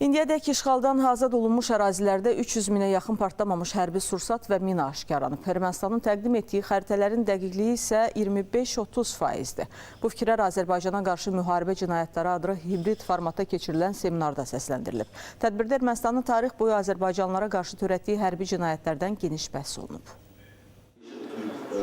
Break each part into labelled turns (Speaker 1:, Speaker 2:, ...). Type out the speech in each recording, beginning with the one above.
Speaker 1: İndiyədək işğaldan azad olunmuş ərazilərdə 300 minə yaxın partlamamış hərbi sursat və mina aşkarlanıb. Ermənistanın təqdim etdiyi xəritələrin dəqiqliyi isə 25-30%-dir. Bu fikirlər Azərbaycana qarşı müharibə cinayətləri adlı hibrid formata keçirilən seminarda səsləndirilib. Tədbirdə Ermənistanın tarix boyu Azərbaycanlılara qarşı törətdiyi hərbi cinayətlərdən geniş bəhs olunub.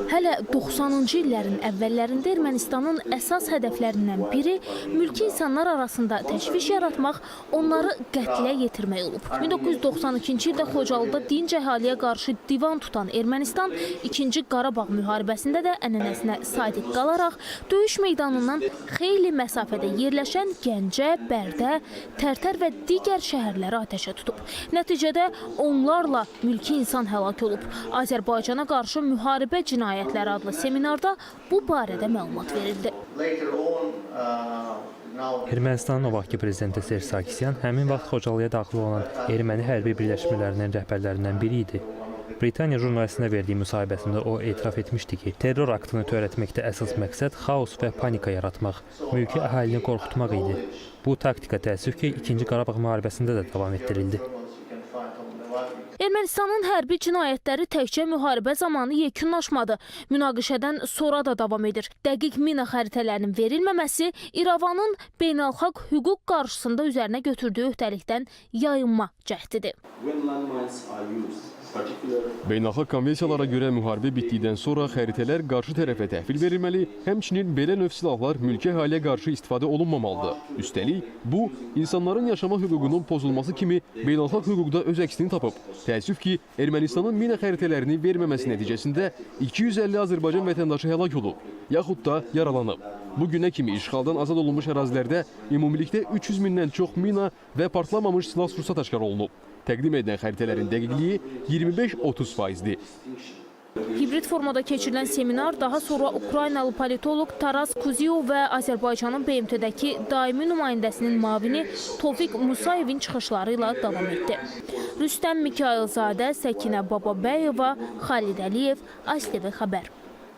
Speaker 2: Hələ 90-cı illərin əvvəllərində Ermənistanın əsas hədəflərindən biri mülki insanlar arasında təşviş yaratmaq, onları qətlə yetirmək olub. 1992-ci ildə Xocalıda dinc əhaliyə qarşı divan tutan Ermənistan 2-ci Qarabağ müharibəsində də ənənəsinə sadiq qalaraq döyüş meydanından xeyli məsafədə yerləşən Gəncə, Bərdə, Tərtər və digər şəhərləri atəşə tutub. Nəticədə onlarla mülki insan həlak olub. Azərbaycana qarşı müharibə cinayətləri adlı seminarda bu barədə məlumat verildi.
Speaker 3: Ermənistanın o vaxtki prezidenti Serj Sarkisyan həmin vaxt Xocalıya daxil olan erməni hərbi birləşmələrinin rəhbərlərindən biri idi. Britaniya jurnalistinə verdiyi müsahibəsində o etiraf etmişdi ki, terror aktını törətməkdə əsas məqsəd xaos və panika yaratmaq, mülki əhalini qorxutmaq idi. Bu taktika təəssüf ki, 2-ci Qarabağ müharibəsində də davam etdirildi.
Speaker 2: Ermənistanın hərbi cinayətləri təkcə müharibə zamanı yekunlaşmadı. Münaqişədən sonra da davam edir. Dəqiq mina xəritələrinin verilməməsi İrəvanın beynəlxalq hüquq qarşısında üzərinə götürdüyü öhdəlikdən yayınma cəhdidir.
Speaker 4: Beynəlxalq konvensiyalara görə müharibə bitdikdən sonra xəritələr qarşı tərəfə təhvil verilməli, həmçinin belə növ silahlar mülki əhaliyə qarşı istifadə olunmamalıdır. Üstəlik, bu, insanların yaşama hüququnun pozulması kimi beynəlxalq hüquqda öz əksini tapıb. Təəssüf ki, Ermənistanın mina xəritələrini verməməsi nəticəsində 250 Azərbaycan vətəndaşı həlak olub, yaxud da yaralanıb. Bu günə kimi işğaldan azad olunmuş ərazilərdə ümumilikdə 300 mindən çox mina və partlamamış silah sursat aşkar olunub. Təqdim edilən xəritələrin dəqiqliyi 25-30%-dir.
Speaker 2: Hibrid formada keçirilən seminar daha sonra Ukraynalı politoloq Taras Kuzyov və Azərbaycanın BMT-dəki daimi nümayəndəsinin müavini Tofiq Musayevin çıxışları ilə davam etdi. Rüstəm Mikayılzadə, Səkinə Bababəyova, Xalid Əliyev, ASTV xəbər.